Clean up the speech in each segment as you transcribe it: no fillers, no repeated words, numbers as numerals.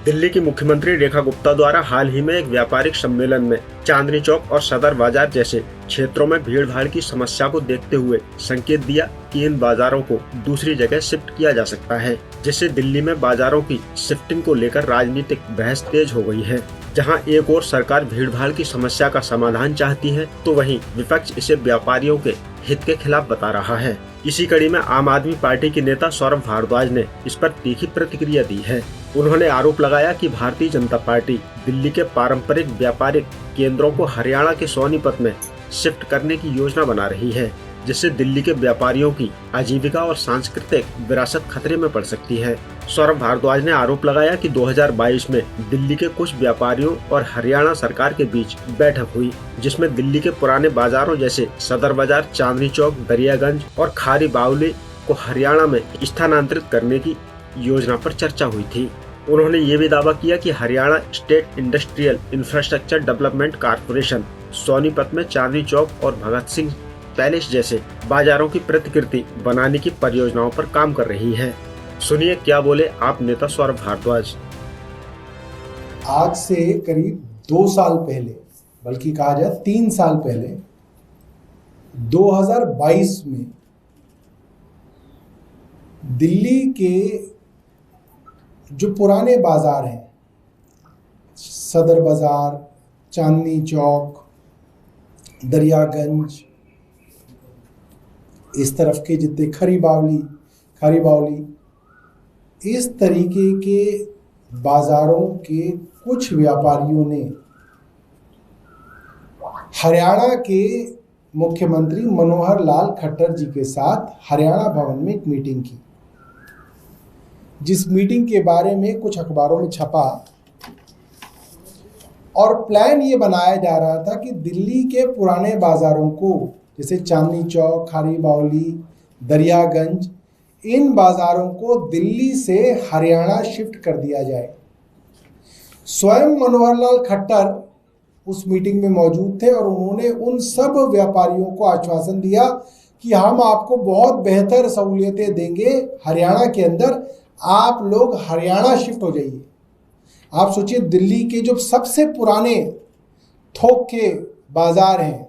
दिल्ली की मुख्यमंत्री रेखा गुप्ता द्वारा हाल ही में एक व्यापारिक सम्मेलन में चांदनी चौक और सदर बाजार जैसे क्षेत्रों में भीड़ भाड़ की समस्या को देखते हुए संकेत दिया कि इन बाजारों को दूसरी जगह शिफ्ट किया जा सकता है, जिससे दिल्ली में बाजारों की शिफ्टिंग को लेकर राजनीतिक बहस तेज हो गई है। जहां एक ओर सरकार भीड़ भाड़ की समस्या का समाधान चाहती है, तो वहीं विपक्ष इसे व्यापारियों के हित के खिलाफ बता रहा है। इसी कड़ी में आम आदमी पार्टी के नेता सौरभ भारद्वाज ने इस पर तीखी प्रतिक्रिया दी है। उन्होंने आरोप लगाया कि भारतीय जनता पार्टी दिल्ली के पारंपरिक व्यापारिक केंद्रों को हरियाणा के सोनीपत में शिफ्ट करने की योजना बना रही है, जिससे दिल्ली के व्यापारियों की आजीविका और सांस्कृतिक विरासत खतरे में पड़ सकती है। सौरभ भारद्वाज ने आरोप लगाया कि 2022 में दिल्ली के कुछ व्यापारियों और हरियाणा सरकार के बीच बैठक हुई, जिसमें दिल्ली के पुराने बाजारों जैसे सदर बाजार, चांदनी चौक, दरियागंज और खारी बावली को हरियाणा में स्थानांतरित करने की योजना पर चर्चा हुई थी। उन्होंने ये भी दावा किया कि Haryana state industrial infrastructure development corporation Sonipat में चांदनी चौक और भगत सिंह पैलेस जैसे बाजारों की प्रतिकृति बनाने की परियोजनाओं पर काम कर रही है। सुनिए क्या बोले आप नेता सौरभ भारद्वाज। आज से करीब 2 साल पहले, बल्कि कहा जाए 3 साल पहले, 2022 में दिल्ली के जो पुराने बाजार हैं, सदर बाजार, चांदनी चौक, दरियागंज, इस तरफ के जितने खारी बावली, इस तरीके के बाजारों के कुछ व्यापारियों ने हरियाणा के मुख्यमंत्री मनोहर लाल खट्टर जी के साथ हरियाणा भवन में एक मीटिंग की, जिस मीटिंग के बारे में कुछ अखबारों में छपा और प्लान ये बनाया जा रहा था कि दिल्ली के पुराने बाजारों को, जैसे चांदनी चौक, खारी बावली, दरियागंज, इन बाजारों को दिल्ली से हरियाणा शिफ्ट कर दिया जाए। स्वयं मनोहर लाल खट्टर उस मीटिंग में मौजूद थे और उन्होंने उन सब व्यापारियों को आश्वासन दिया कि हम आपको बहुत बेहतर सहूलियतें देंगे हरियाणा के अंदर, आप लोग हरियाणा शिफ्ट हो जाइए। आप सोचिए, दिल्ली के जो सबसे पुराने थोक के बाजार हैं,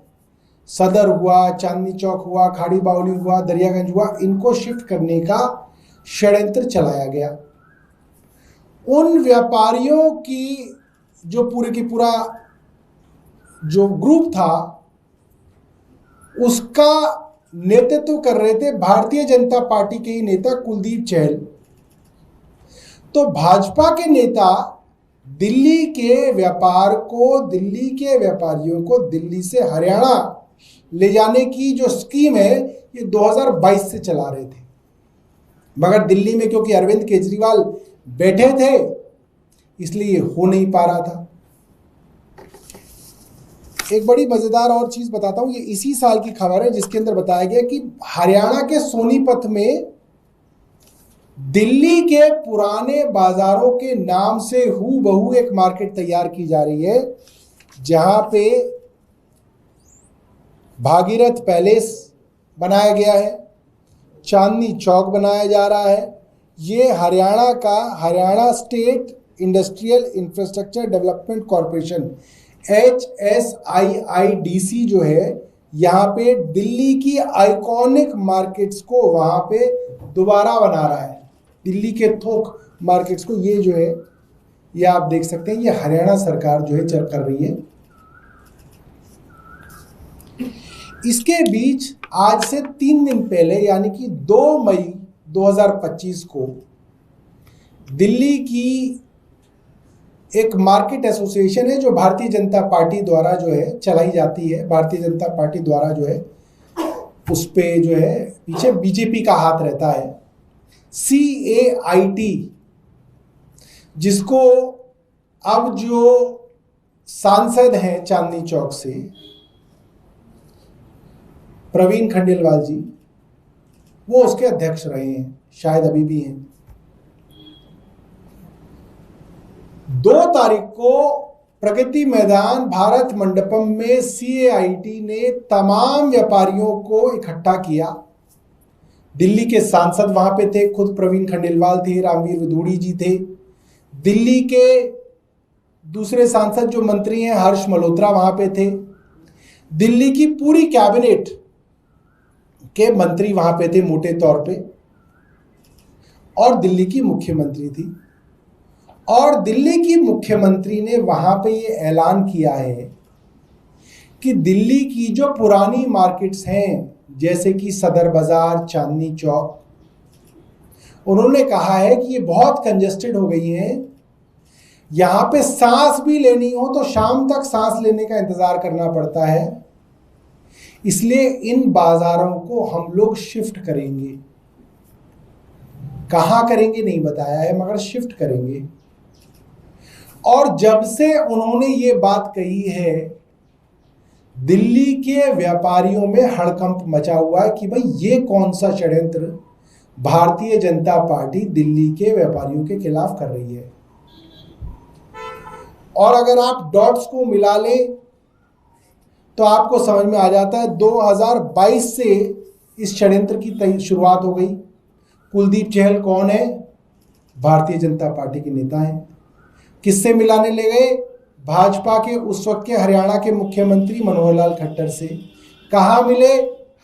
सदर हुआ, चांदनी चौक हुआ, खाड़ी बावली हुआ, दरियागंज हुआ, इनको शिफ्ट करने का षड्यंत्र चलाया गया। उन व्यापारियों की जो पूरे की पूरा जो ग्रुप था, उसका नेतृत्व कर रहे थे भारतीय जनता पार्टी के ही नेता कुलदीप चहल। तो भाजपा के नेता दिल्ली के व्यापारियों को दिल्ली से हरियाणा ले जाने की जो स्कीम है, ये 2022 से चला रहे थे, मगर दिल्ली में क्योंकि अरविंद केजरीवाल बैठे थे, इसलिए हो नहीं पा रहा था। एक बड़ी मजेदार और चीज बताता हूं, ये इसी साल की खबर है, जिसके अंदर बताया गया कि हरियाणा के सोनीपत में दिल्ली के पुराने बाजारों के नाम से हूबहू एक मार्केट तैयार की जा रही है, जहां पे भागीरथ पैलेस बनाया गया है, चांदनी चौक बनाया जा रहा है। ये Haryana state industrial infrastructure development corporation HSIIDC जो है, यहाँ पे दिल्ली की आइकॉनिक मार्केट्स को वहाँ पे दोबारा बना रहा है। दिल्ली के थोक मार्केट्स को, ये जो है, ये आप देख सकते हैं, ये हरियाणा सरकार जो है कर रही है। इसके बीच आज से 3 दिन पहले, यानी कि 2 मई 2025 को दिल्ली की एक मार्केट एसोसिएशन है जो भारतीय जनता पार्टी द्वारा जो है चलाई जाती है, भारतीय जनता पार्टी द्वारा जो है उस पे जो है पीछे बीजेपी का हाथ रहता है, CAIT, जिसको अब जो सांसद हैं चांदनी चौक से प्रवीण खंडेलवाल जी, वो उसके अध्यक्ष रहे हैं, शायद अभी भी हैं। 2 तारीख को प्रगति मैदान भारत मंडपम में CAIT ने तमाम व्यापारियों को इकट्ठा किया। दिल्ली के सांसद वहां पे थे, खुद प्रवीण खंडेलवाल थे, रामवीर विदुड़ी जी थे, दिल्ली के दूसरे सांसद जो मंत्री हैं हर्ष मल्होत्रा वहां पे थे, दिल्ली की पूरी कैबिनेट के मंत्री वहां पे थे मोटे तौर पे, और दिल्ली की मुख्यमंत्री थी। और दिल्ली की मुख्यमंत्री ने वहां पे ये ऐलान किया है कि दिल्ली की जो पुरानी मार्केट्स हैं जैसे कि सदर बाजार, चांदनी चौक, उन्होंने कहा है कि ये बहुत कंजेस्टेड हो गई हैं, यहाँ पे सांस भी लेनी हो तो शाम तक सांस लेने का इंतजार करना पड़ता है, इसलिए इन बाजारों को हम लोग शिफ्ट करेंगे। कहाँ करेंगे नहीं बताया है, मगर शिफ्ट करेंगे। और जब से उन्होंने ये बात कही है, दिल्ली के व्यापारियों में हड़कंप मचा हुआ है कि भाई ये कौन सा षड्यंत्र भारतीय जनता पार्टी दिल्ली के व्यापारियों के खिलाफ कर रही है। और अगर आप डॉट्स को मिला लें तो आपको समझ में आ जाता है 2022 से इस षड्यंत्र की शुरुआत हो गई। कुलदीप चहल कौन है? भारतीय जनता पार्टी के नेता हैं। किससे मिलाने ले गए? भाजपा के उस वक्त के हरियाणा के मुख्यमंत्री मनोहर लाल खट्टर से। कहाँ मिले?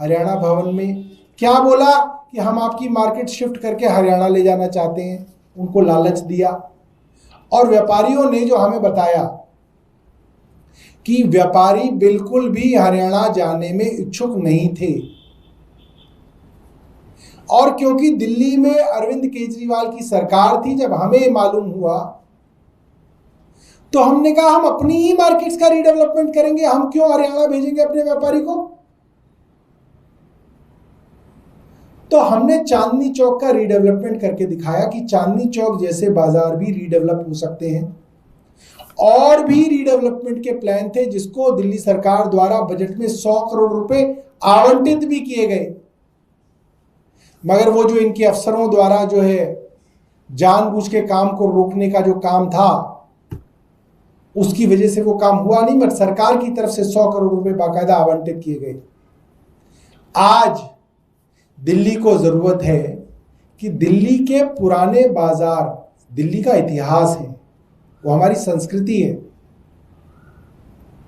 हरियाणा भवन में। क्या बोला कि हम आपकी मार्केट शिफ्ट करके हरियाणा ले जाना चाहते हैं, उनको लालच दिया। और व्यापारियों ने जो हमें बताया कि व्यापारी बिल्कुल भी हरियाणा जाने में इच्छुक नहीं थे, और क्योंकि दिल्ली में अरविंद केजरीवाल की सरकार थी, जब हमें मालूम हुआ तो हमने कहा हम अपनी ही मार्केट्स का रीडेवलपमेंट करेंगे, हम क्यों हरियाणा भेजेंगे अपने व्यापारी को। तो हमने चांदनी चौक का रीडेवलपमेंट करके दिखाया कि चांदनी चौक जैसे बाजार भी रीडेवलप हो सकते हैं। और भी रीडेवलपमेंट के प्लान थे जिसको दिल्ली सरकार द्वारा बजट में 100 करोड़ रुपए आवंटित भी किए गए, मगर वो जो इनके अफसरों द्वारा जो है जानबूझ के काम को रोकने का जो काम था, उसकी वजह से वो काम हुआ नहीं। बट सरकार की तरफ से 100 करोड़ रुपए बाकायदा आवंटित किए गए। आज दिल्ली को जरूरत है कि दिल्ली के पुराने बाजार, दिल्ली का इतिहास है, वो हमारी संस्कृति है,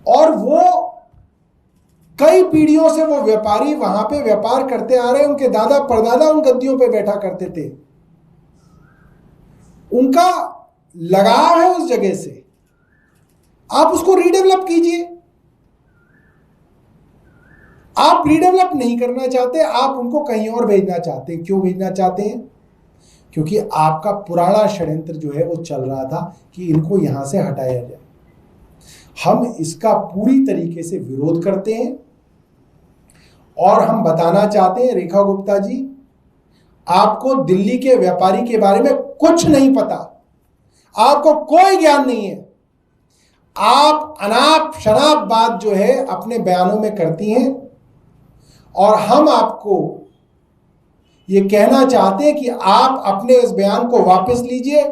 और वो कई पीढ़ियों से वो व्यापारी वहां पे व्यापार करते आ रहे हैं। उनके दादा परदादा उन गद्दियों पे बैठा करते थे, उनका लगाव है उस जगह से। आप उसको रीडेवलप कीजिए। आप रीडेवलप नहीं करना चाहते, आप उनको कहीं और भेजना चाहते हैं। क्यों भेजना चाहते हैं? क्योंकि आपका पुराना षड्यंत्र जो है वो चल रहा था कि इनको यहां से हटाया जाए। हम इसका पूरी तरीके से विरोध करते हैं और हम बताना चाहते हैं, रेखा गुप्ता जी, आपको दिल्ली के व्यापारी के बारे में कुछ नहीं पता, आपको कोई ज्ञान नहीं है। आप अनाप शनाप बात जो है अपने बयानों में करती हैं, और हम आपको ये कहना चाहते हैं कि आप अपने इस बयान को वापस लीजिए